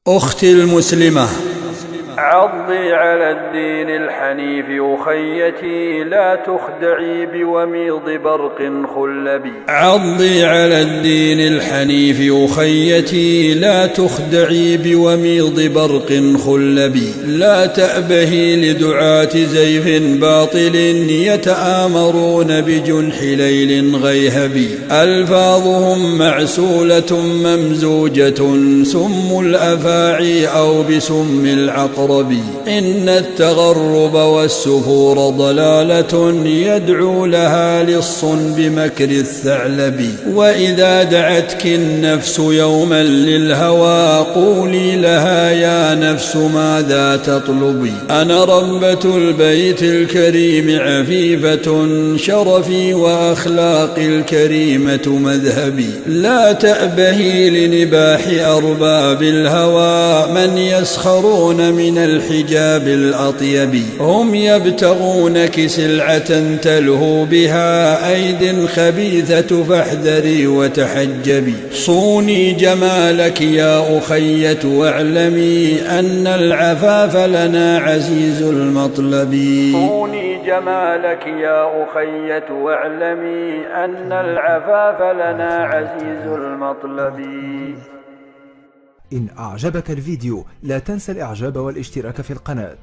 أختي المسلمة، عضي على الدين الحنيف أخيتي، لا تخدعي بوميض برق خلبي. عضي على الدين الحنيف أخيتي، لا تخدعي بوميض برق خلبي. لا تأبهي لدعاة زيف باطل يتآمرون بجنح ليل غيهبي. ألفاظهم معسولة ممزوجة، سم الأفاعي أو بسم العقرب. إن التغرب والسفور ضلالة يدعو لها لص بمكر الثعلب. وإذا دعتك النفس يوما للهوى قولي لها يا نفس ماذا تطلبي. أنا ربة البيت الكريم عفيفة، شرفي وأخلاقي الكريمة مذهبي. لا تأبهي لنباح أرباب الهوى من يسخرون من الحجاب الأطيب. هم يبتغونك سلعة تلهو بها أيد خبيثة، فاحذري وتحجبي. صوني جمالك يا أخية واعلمي أن العفاف لنا عزيز المطلب. صوني جمالك يا أخية واعلمي أن العفاف لنا عزيز المطلب. إن أعجبك الفيديو لا تنسى الإعجاب والاشتراك في القناة.